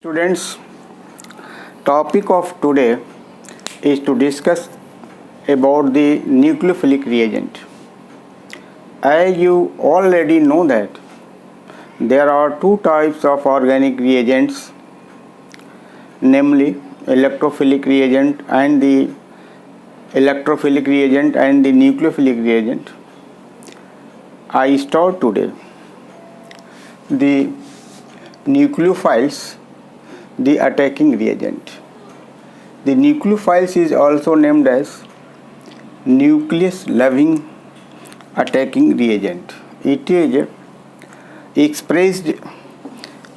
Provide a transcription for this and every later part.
Students, topic of today is to discuss about the nucleophilic reagent. As you already know that there are two types of organic reagents, namely electrophilic reagent and the nucleophilic reagent. I start today the nucleophiles, the attacking reagent. The nucleophiles is also named as nucleus loving attacking reagent. It is expressed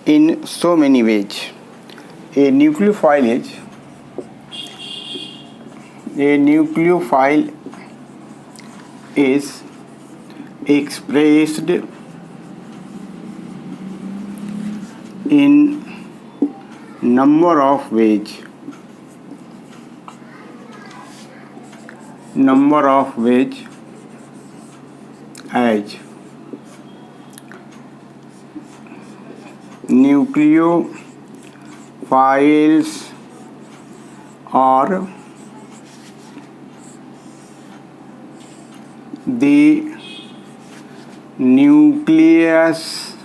in so many ways. A nucleophile is expressed in number of ways as nucleophiles are the nucleus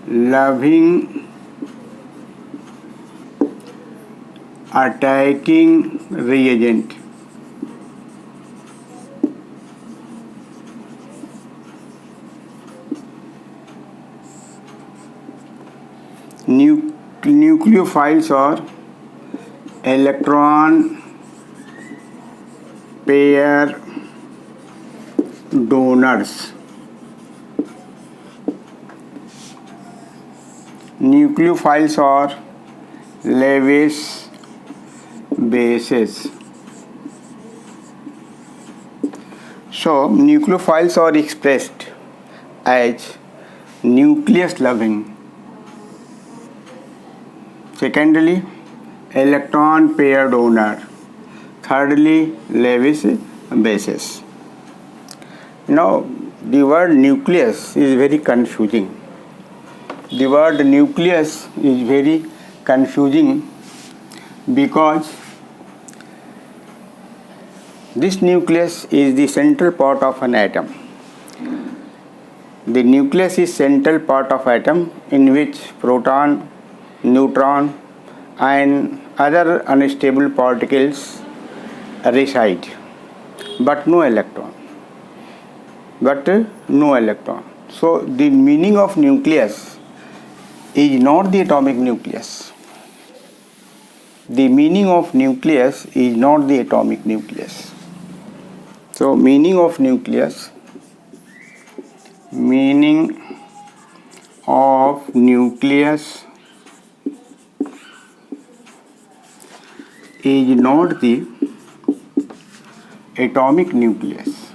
loving attacking reagent. Nucleophiles are electron pair donors. Nucleophiles are Lewis bases. So nucleophiles are expressed as nucleus loving. Secondly, electron pair donor. Thirdly, Lewis bases. Now the word nucleus is very confusing. Because this nucleus is the central part of an atom. The nucleus is central part of atom in which proton, neutron and other unstable particles reside, but no electron. So the meaning of nucleus is not the atomic nucleus. The meaning of nucleus is not the atomic nucleus. So meaning of nucleus is not the atomic nucleus.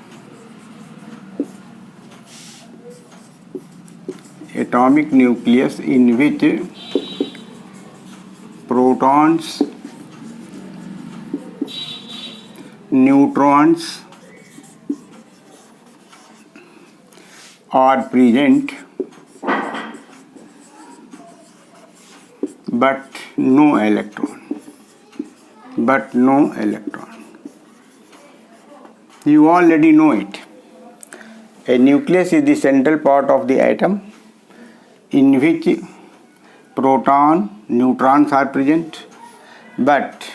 Atomic nucleus in which protons, neutrons are present but no electron. You already know it. A nucleus is the central part of the atom in which proton, neutrons are present but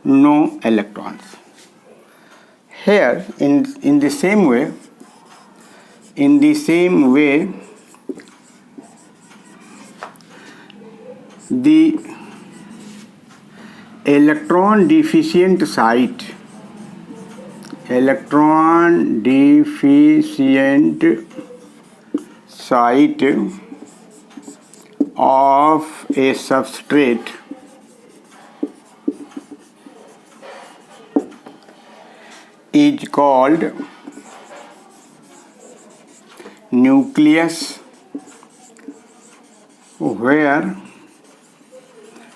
no electrons. Here in the same way the electron deficient site of a substrate is called nucleus, where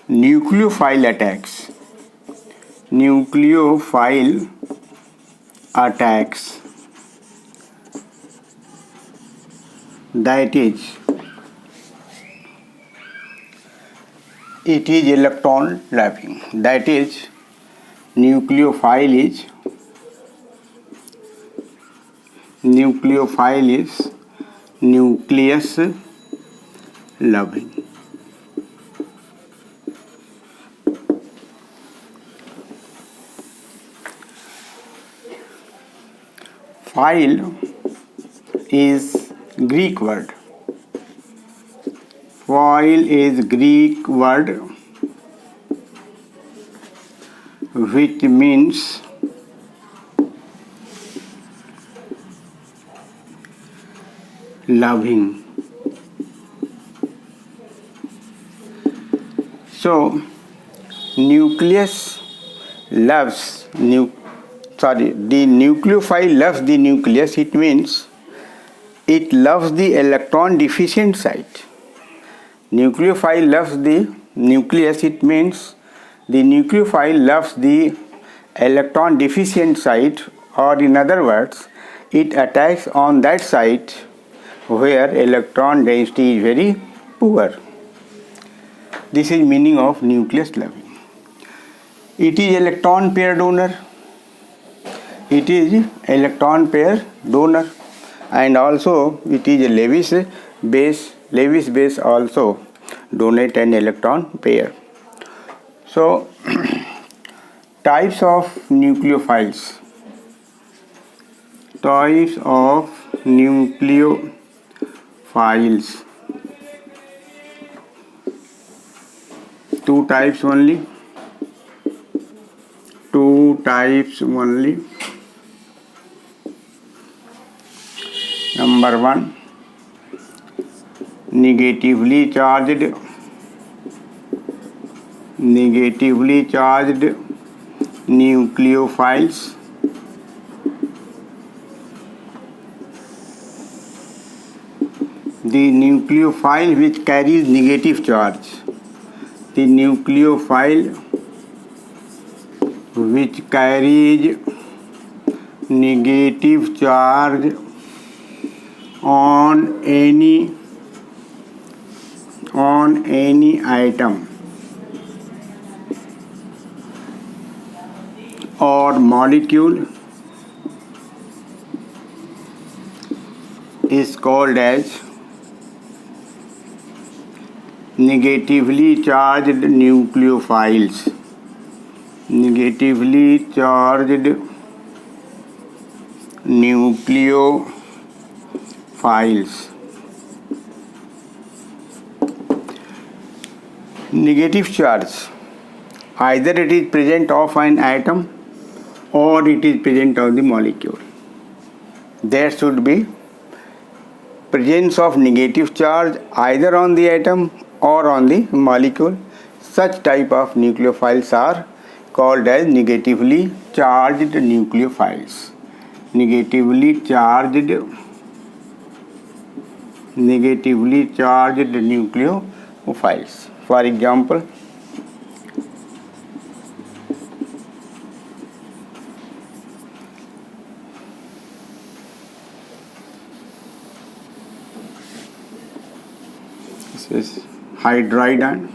nucleophile attacks. That is it is electron loving. That is, nucleophile is nucleus loving. Phile is Greek word. Phile is Greek word which means loving. So nucleus loves the nucleophile loves the nucleus. It means it loves the electron deficient site. Nucleophile loves the nucleus. It means the nucleophile loves the electron deficient site, or in other words, it attacks on that site where electron density is very poor. This is meaning of nucleus loving. It is electron pair donor. It is electron pair donor, and also it is a Lewis base. Lewis base also donate an electron pair. So types of nucleophiles. Types of nucleophiles. Two types only. Number one, negatively charged nucleophiles. The nucleophile which carries negative charge. The nucleophile which carries negative charge on any atom or molecule is called as negatively charged nucleophiles. Negatively charged nucleophiles. Negative charge, either it is present of an atom or it is present of the molecule. There should be presence of negative charge either on the atom or on the molecule. Such type of nucleophiles are called as negatively charged nucleophiles. Negatively charged nucleophiles. For example, this is hydride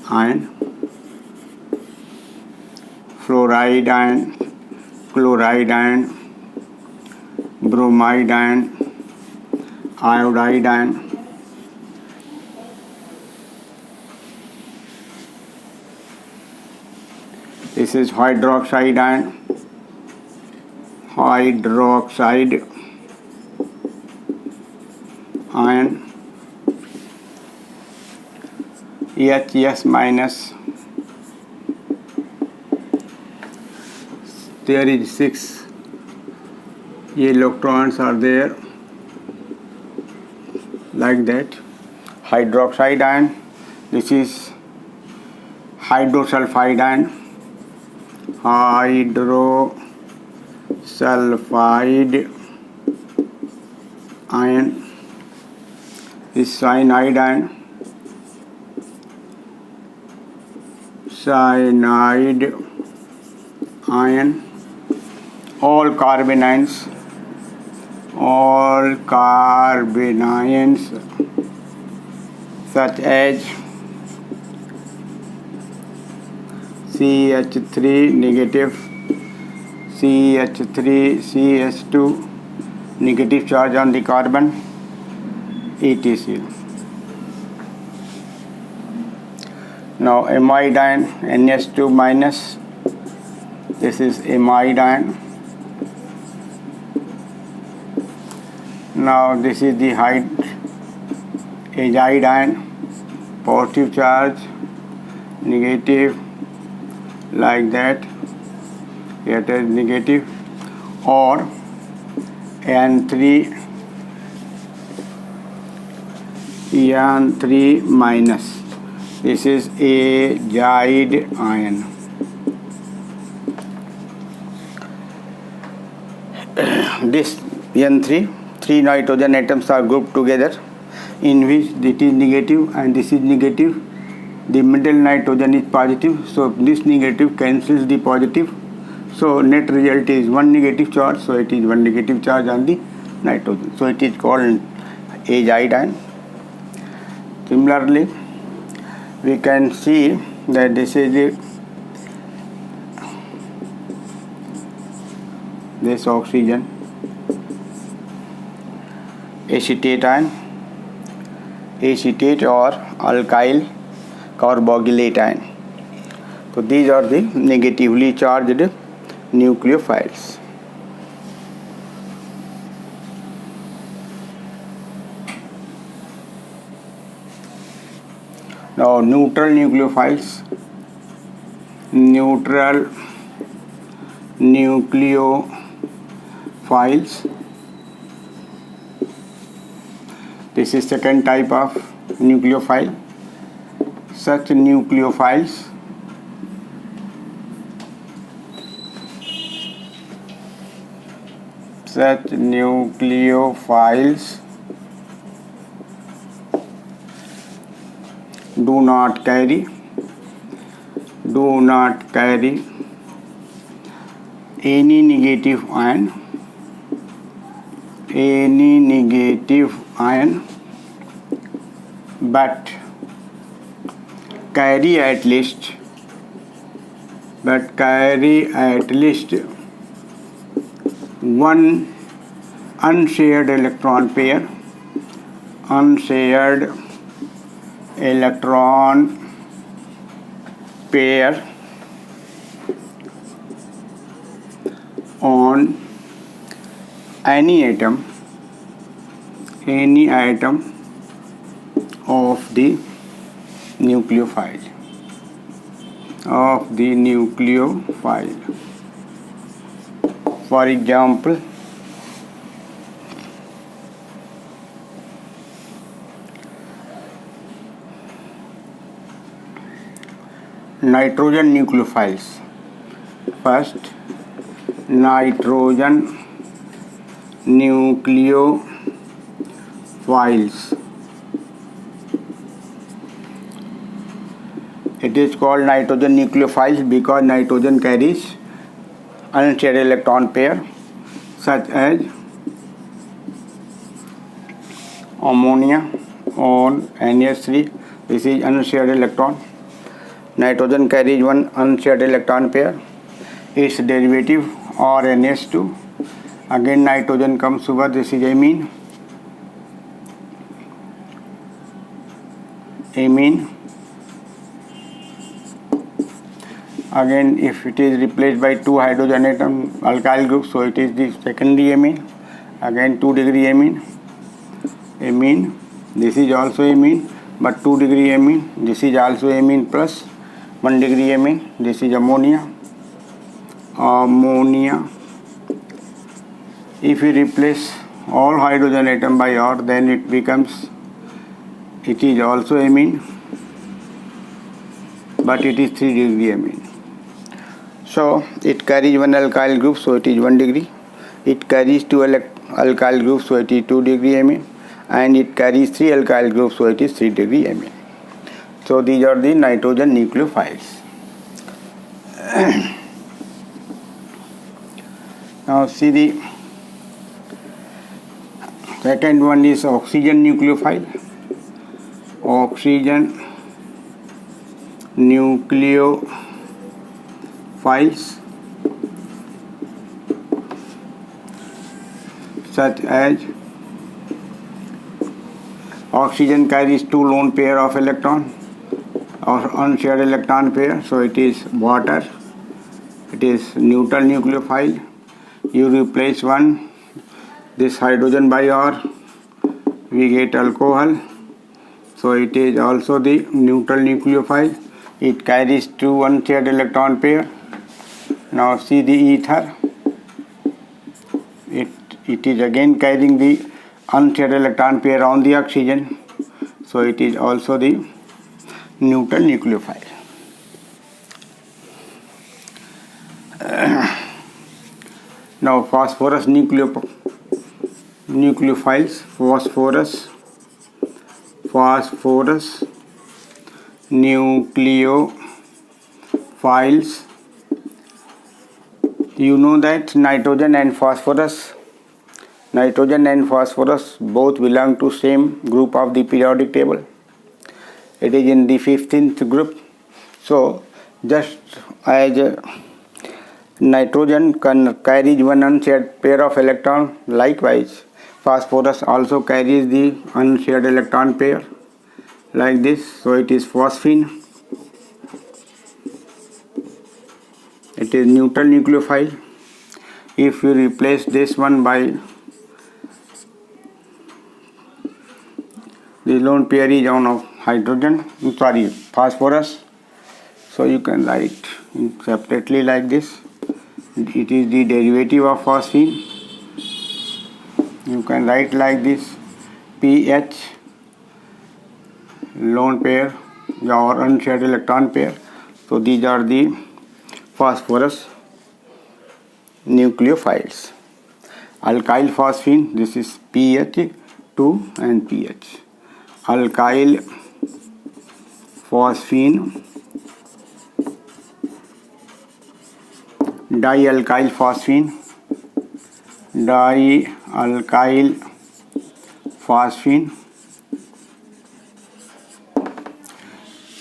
ion, fluoride ion, chloride ion, bromide ion, iodide ion. This is hydroxide ion, H minus. There is 6 electrons are there, like that. Hydroxide ion. This is hydrosulfide ion. Hydrosulfide ion is cyanide ion. All carbon ions such as CH3 negative, CH3, CH2 negative charge on the carbon, etc. Now amide ion NH2 minus, this is amide ion. Now this is the azide ion, positive charge, negative, like that, it is negative, or N3 minus, this is azide ion. This N3, three nitrogen atoms are grouped together, in which it is negative and this is negative. The middle nitrogen is positive, so this negative cancels the positive. So net result is one negative charge, so it is one negative charge on the nitrogen. So it is called azide ion. Similarly, we can see that this is this oxygen, acetate ion, acetate or alkyl carboxylate ion. So these are the negatively charged nucleophiles. Now neutral nucleophiles. Neutral nucleophiles. This is second type of nucleophile. Such nucleophiles do not carry any negative ion, but carry at least one unshared electron pair on any atom of the nucleophile. For example, nitrogen nucleophiles. First, nitrogen nucleophiles. It is called nitrogen nucleophiles because nitrogen carries unshared electron pair, such as ammonia on NH3. This is unshared electron. Nitrogen carries one unshared electron pair. Its derivative or NH2. Again nitrogen comes over. This is amine. Again, if it is replaced by two hydrogen atom alkyl group, so it is the secondary amine. Again 2 degree amine. This is also amine, but 2 degree amine. This is also amine plus 1 degree amine. This is ammonia. If we replace all hydrogen atom by or, then it is also amine, but it is 3 degree amine. So it carries one alkyl group, so it is 1 degree. It carries two alkyl groups, so it is 2 degree amine, and it carries 3 alkyl groups, so it is 3 degree amine. So these are the nitrogen nucleophiles. Now see the second one is oxygen nucleophile. oxygen nucleophiles such as oxygen carries two lone pair of electron or unshared electron pair, so it is water, it is neutral nucleophile. You replace one this hydrogen by R, we get alcohol, so it is also the neutral nucleophile. It carries two unshared electron pair. Now see the ether, it is again carrying the unshared electron pair on the oxygen, so it is also the neutral nucleophile. Now phosphorus nucleophiles, phosphorus nucleophiles. You know that nitrogen and phosphorus both belong to same group of the periodic table. It is in the 15th group. So just as nitrogen carries one unshared pair of electron, likewise phosphorus also carries the unshared electron pair like this, so it is phosphine. It is neutral nucleophile. If you replace this one by the lone pair is on of phosphorus, so you can write separately like this. It is the derivative of phosphine. You can write like this: PH, lone pair or unshared electron pair. So these are the phosphorus nucleophiles. Alkyl phosphine, this is PH2 and PH. Alkyl phosphine, dialkyl phosphine,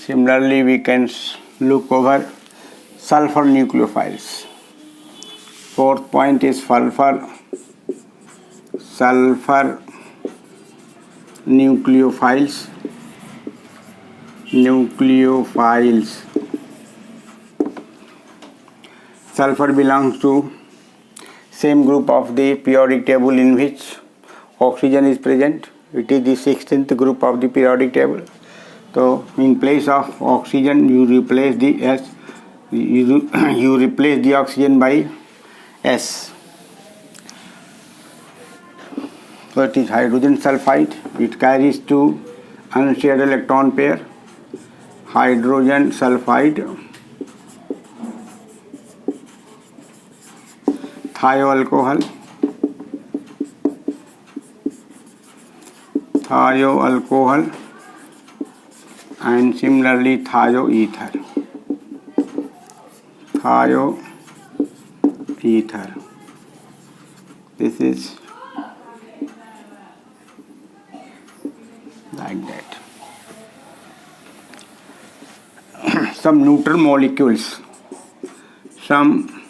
Similarly, we can look over sulfur nucleophiles. Fourth point is sulfur nucleophiles. Sulfur belongs to same group of the periodic table in which oxygen is present. It is the 16th group of the periodic table. So in place of oxygen you replace the S, you replace the oxygen by S. So it is hydrogen sulfide. It carries two unshared electron pair. Hydrogen sulfide, thioalcohol, and similarly thioether. This is like that. Some neutral molecules, some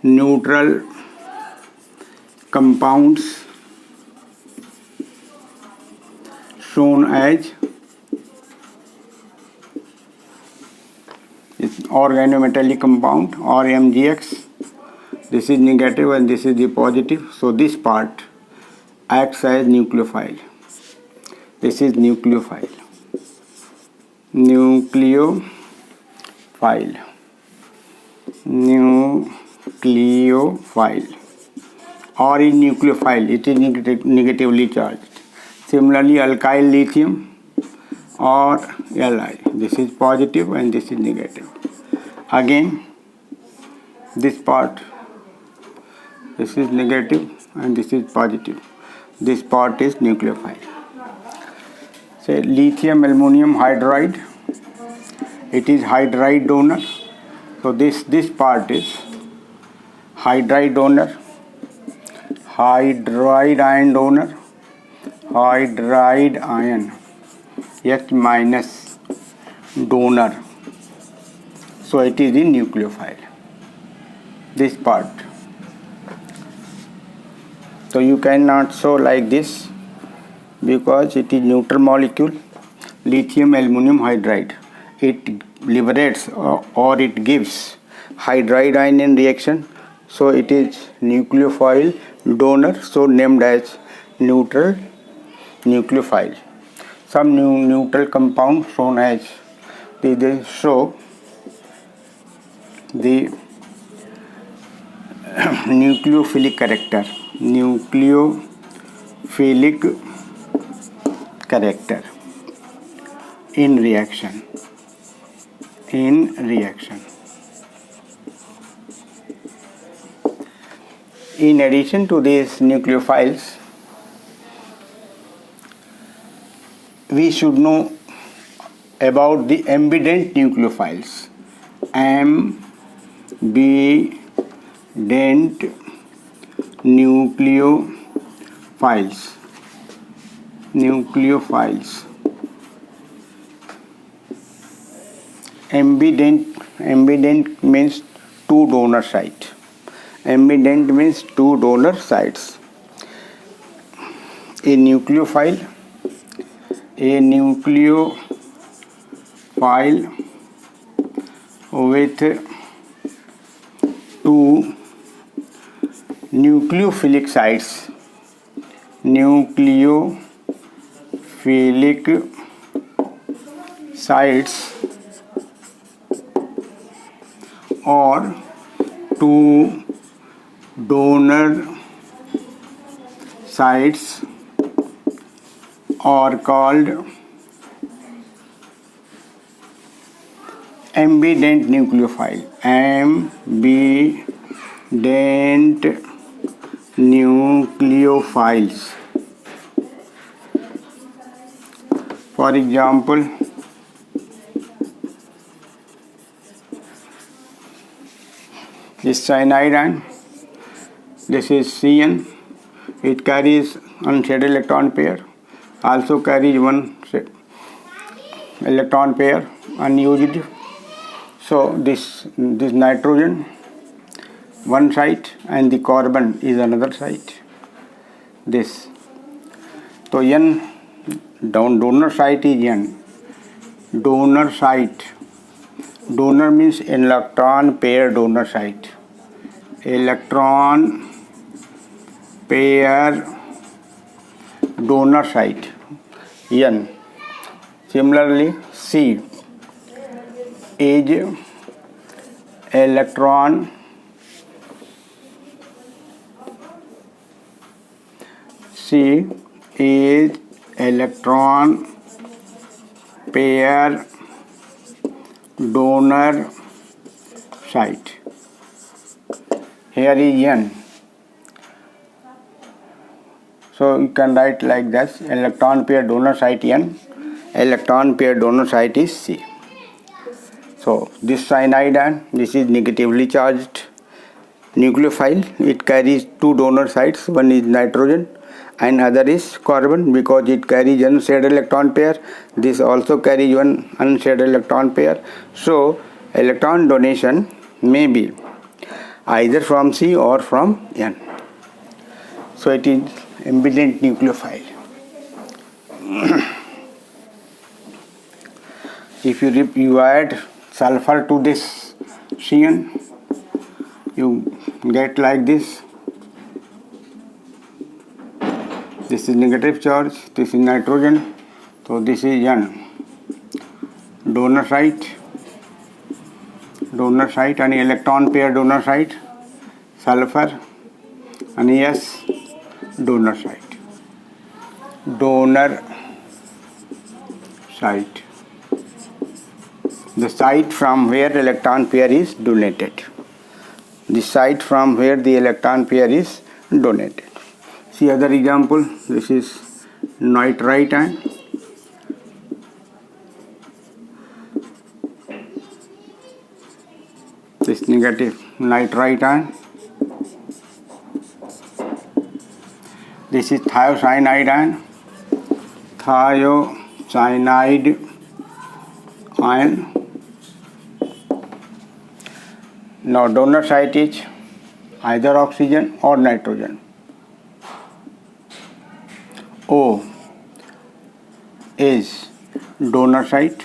neutral compounds shown as organometallic compound or MgX. This is negative and this is the positive. So this part acts as nucleophile. This is nucleophile. Or in nucleophile, it is negatively charged. Similarly, alkyl lithium or Li, this is positive and this is negative. Again, this part, this is negative and this is positive. This part is nucleophile. Say lithium aluminum hydride, it is hydride donor. So this part is hydride donor, hydride ion donor, hydride ion. H minus donor. So it is the nucleophile. This part. So you cannot show like this because it is neutral molecule, lithium aluminum hydride. It liberates or it gives hydride ion in reaction. So it is nucleophile donor, so named as neutral nucleophile. Some neutral compound shown as they show the nucleophilic character. Nucleophilic character in reaction. In addition to these nucleophiles, we should know about the ambident nucleophiles. Ambident nucleophiles. Ambident means two donor sites. Ambident means two donor sites. A nucleophile with two nucleophilic sites. Or two donor sites are called ambident nucleophile. Ambident nucleophiles. For example, this cyanide ion, this is Cn, it carries unshaded electron pair, also carries one electron pair unused. So this nitrogen one site and the carbon is another site. This. So N donor site is N. Donor site. Donor means electron pair donor site. Electron pair donor site N. Similarly, C is electron pair donor site. Here is N. So you can write like this: electron pair donor site N, electron pair donor site is C. So this cyanide ion, this is negatively charged nucleophile. It carries two donor sites, one is nitrogen and other is carbon, because it carries unshaded electron pair. This also carries one unshaded electron pair. So electron donation may be either from C or from N. So it is ambident nucleophile. If you add sulfur to this Cn, you get like this. This is negative charge, this is nitrogen, so this is N. Donor site and electron pair donor site, sulfur and S donor site. The site from where electron pair is donated. The site from where the electron pair is donated. See other example. This is nitrite ion. This negative nitrite ion. This is thiocyanide ion. cyanide ion. Now donor site is either oxygen or nitrogen. O is donor site,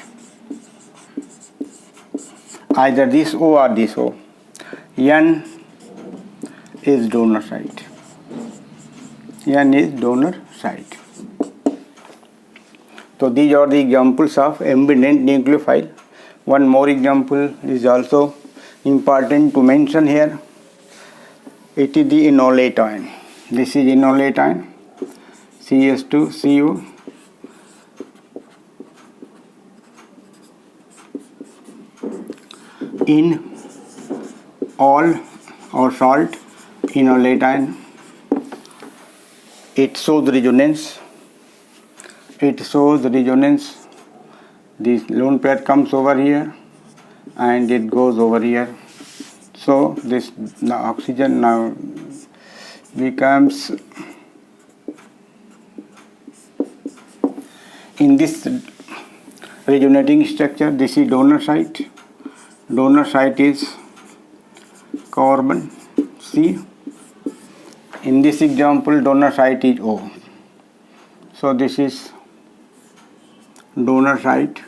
either this O or this O. N is donor site. N is donor site. So these are the examples of ambident nucleophile. One more example is also important to mention here. It is the enolate ion. This is enolate ion, CS2Cu. In all or salt enolate ion, it shows resonance. It shows resonance. This lone pair comes over here and it goes over here. So this oxygen now becomes in this resonating structure. This is donor site. Donor site is carbon C. In this example, donor site is O. So this is donor site.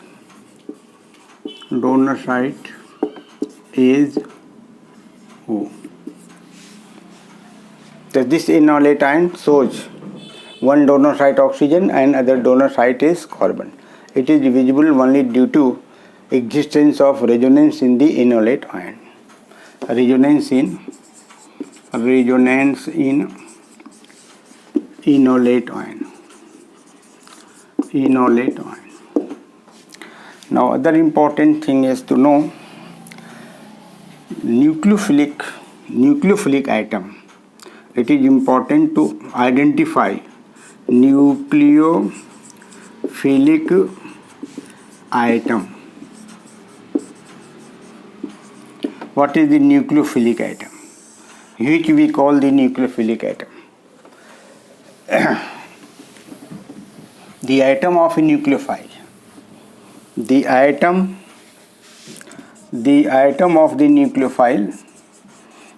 Donor site is O. So this enolate ion shows one donor site oxygen and other donor site is carbon. It is visible only due to existence of resonance in the enolate ion. Resonance in enolate ion. Enolate ion. Now other important thing is to know nucleophilic atom. It is important to identify nucleophilic atom. What is the nucleophilic atom? Which we call the nucleophilic atom. The atom of a nucleophile. The atom of the nucleophile.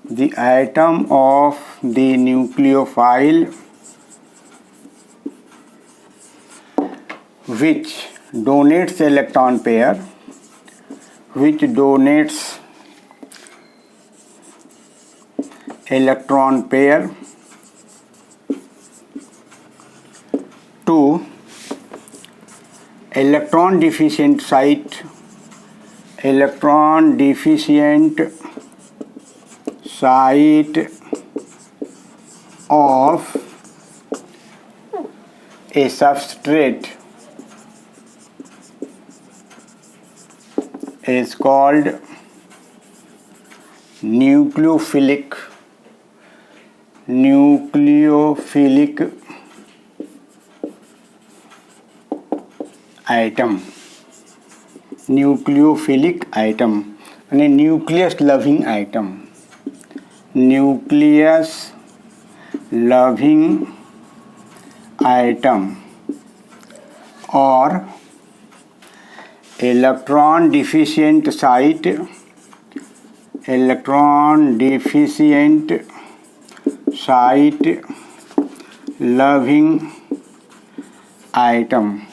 The atom of the nucleophile which donates electron pair, to electron deficient site of a substrate is called nucleophilic atom. Nucleophilic atom and a nucleus loving atom. Nucleus loving atom or electron deficient site loving atom.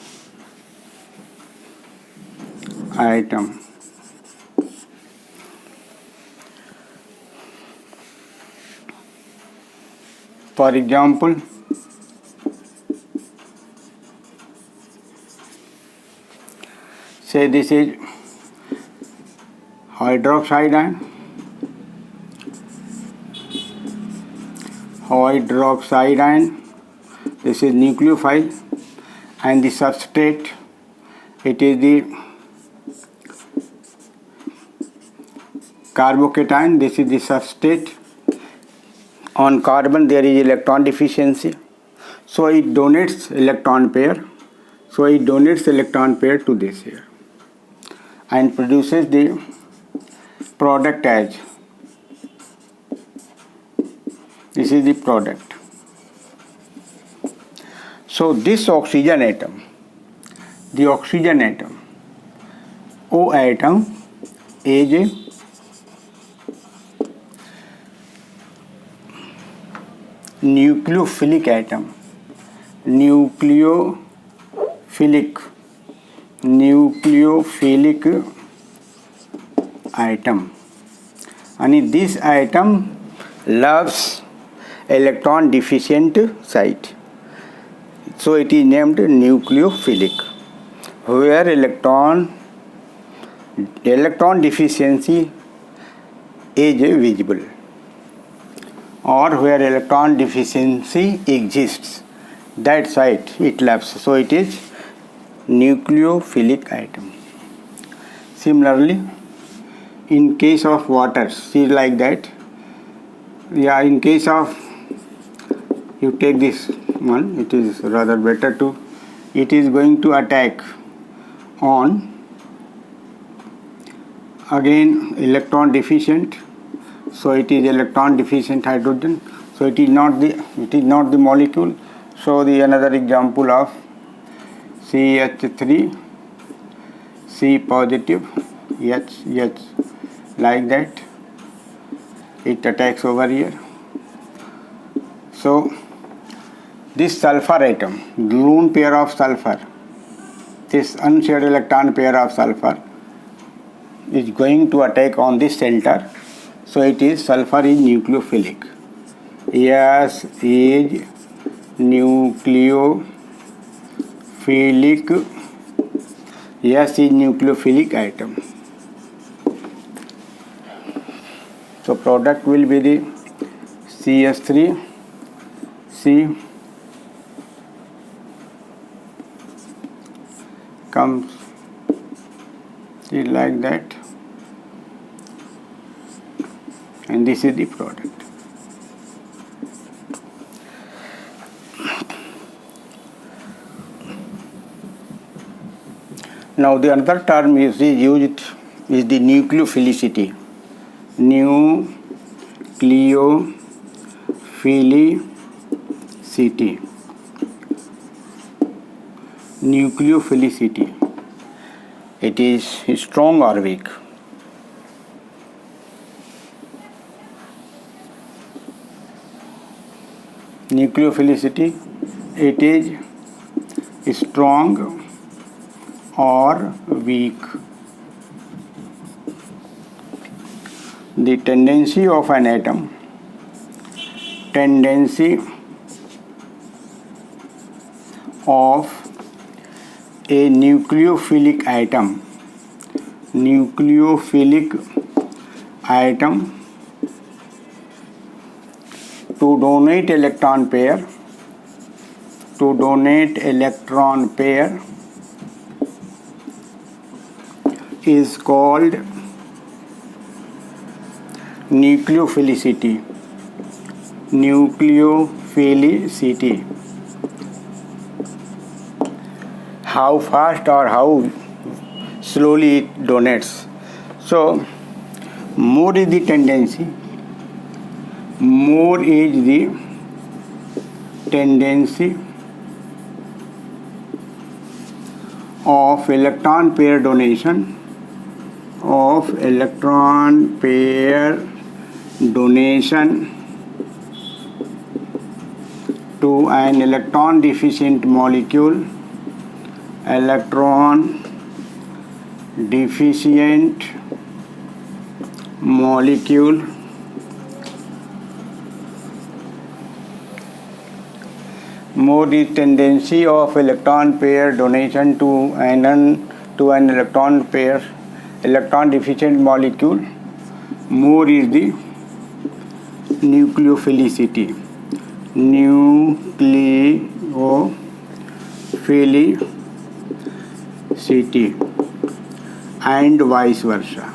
For example, say this is hydroxide ion. This is nucleophile and the substrate, it is the carbocation. This is the substrate. On carbon there is electron deficiency, so it donates electron pair. To this here and produces the product as this is the product. So this oxygen atom the oxygen atom, O atom, is a nucleophilic atom. Nucleophilic atom. And this atom loves electron deficient site. So it is named nucleophilic, where electron deficiency is visible, or where electron deficiency exists, that site it loves. So it is nucleophilic atom. Similarly, in case of water, see like that. Yeah, in case of, you take this one, it is rather better to, it is going to attack on again electron deficient. So it is electron deficient hydrogen. So it is not the molecule. So the another example of CH3, C positive, H, like that, it attacks over here. So this sulfur atom, lone pair of sulfur, this unshared electron pair of sulfur is going to attack on this center. So it is, sulfur is nucleophilic. S is nucleophilic. S is nucleophilic atom. So product will be the CH3, C comes like that, and this is the product. Now the another term is used is the nucleophilicity. Nucleophilicity. It is strong or weak. Nucleophilicity, it is strong or weak. The tendency of an atom, of a nucleophilic atom, to donate electron pair, is called nucleophilicity. How fast or how slowly it donates. So more is the tendency, of electron pair donation, to an electron deficient molecule, more the tendency of electron pair donation to an electron deficient molecule, more is the nucleophilicity. And vice versa.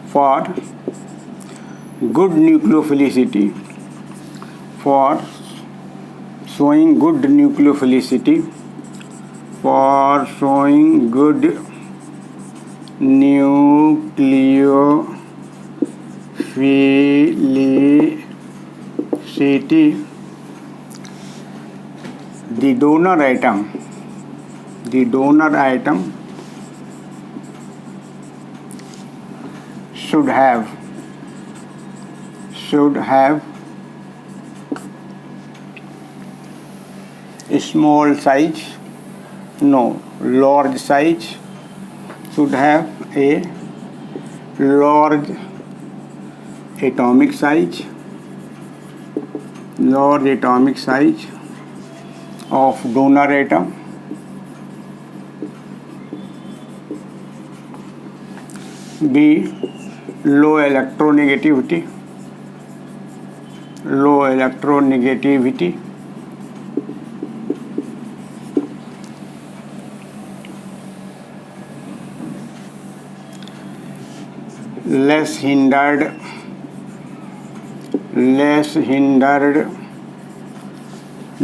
For good nucleophilicity, for showing good nucleophilicity, felicity, the donor atom should have a small size, no, large size, should have a large atomic size of donor atom. B, low electronegativity. Less hindered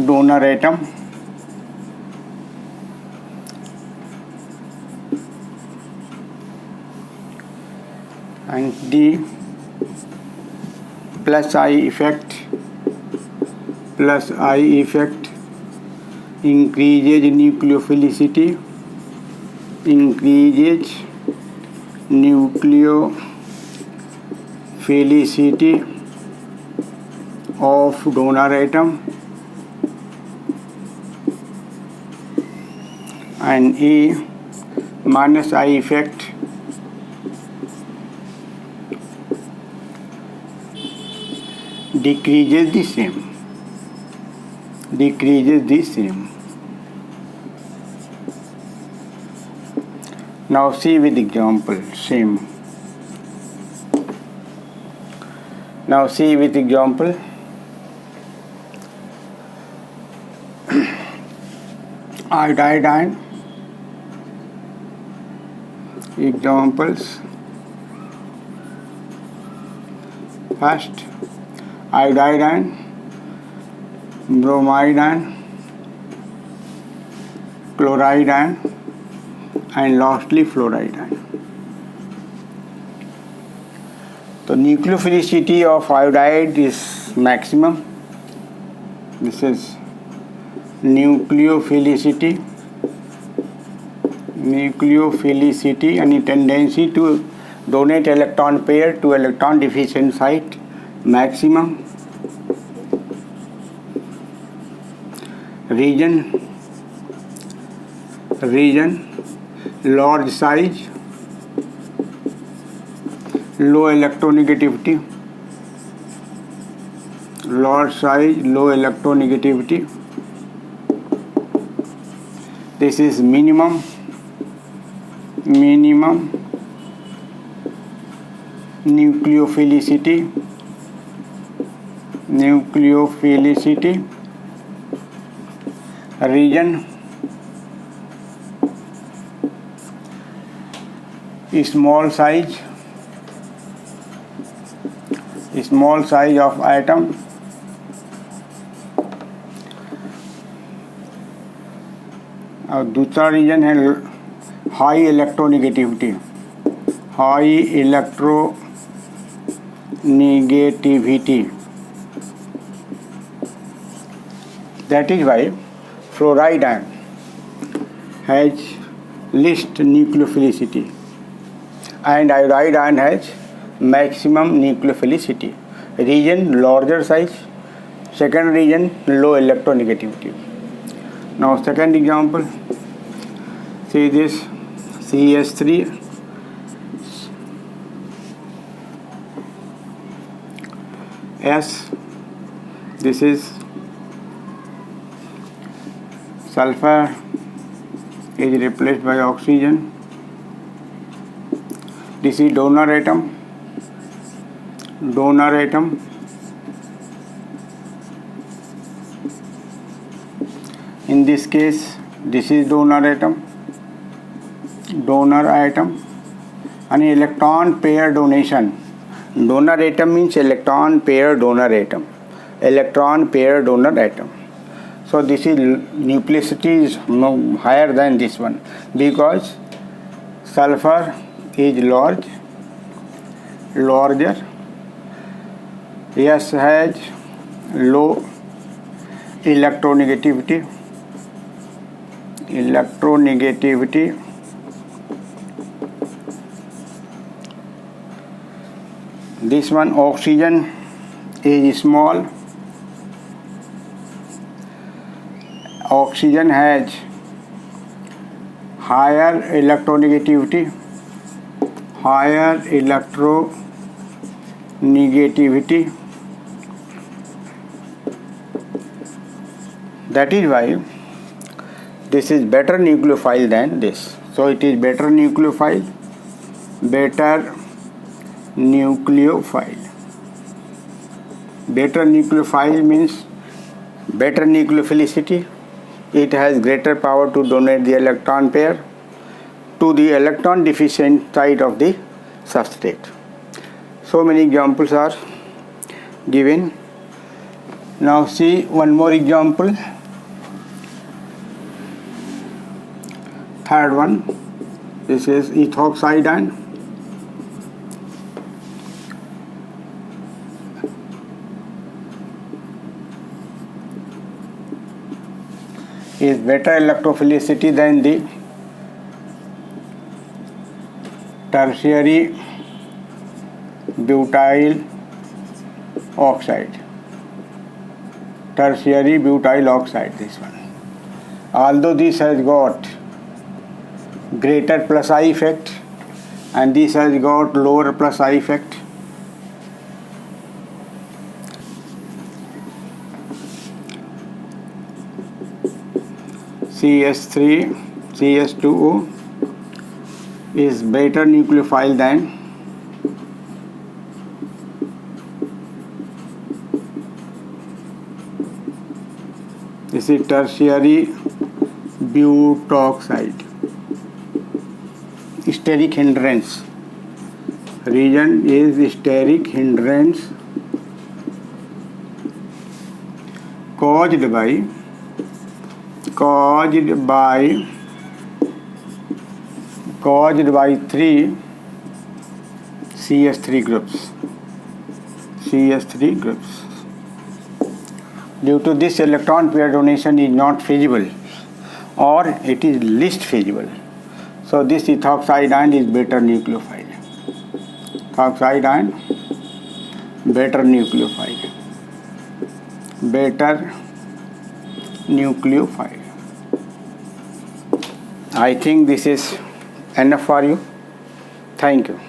donor atom. And D, plus I effect increases nucleophilicity of donor atom. And E, minus I effect decreases the same. Now see with example, same. Now see with example. Iodine. Examples. First, iodine, bromide, chloride, and lastly fluoride. The nucleophilicity of iodide is maximum. This is nucleophilicity and tendency to donate electron pair to electron deficient site maximum. Region large size, low electronegativity. This is minimum nucleophilicity. Region small size of atom. और दूसरा reason है high electronegativity. That is why fluoride ion has least nucleophilicity and iodide ion has maximum nucleophilicity. Region larger size, second region low electronegativity. Now second example, see this CH3 S, this is sulfur is replaced by oxygen. This is donor atom. In this case, this is donor atom, and electron pair donation. Donor atom means electron pair donor atom. So this is nucleosity is higher than this one because sulfur is larger S has low electronegativity. This one, oxygen is small. Oxygen has higher electronegativity. That is why this is better nucleophile than this. So it is better nucleophile. Better nucleophile means better nucleophilicity. It has greater power to donate the electron pair to the electron deficient side of the substrate. So many examples are given. Now see one more example. Third one. This is ethoxide ion. Is better electrophilicity than the tertiary butyl oxide. This one. Although this has got greater plus I effect and this has got lower plus I effect. CS2O is better nucleophile than this is tertiary butoxide. Steric hindrance. Region is steric hindrance caused by 3 CS3 groups. Due to this, electron pair donation is not feasible or it is least feasible. So this ethoxide ion is better nucleophile. Better nucleophile. I think this is enough for you. Thank you.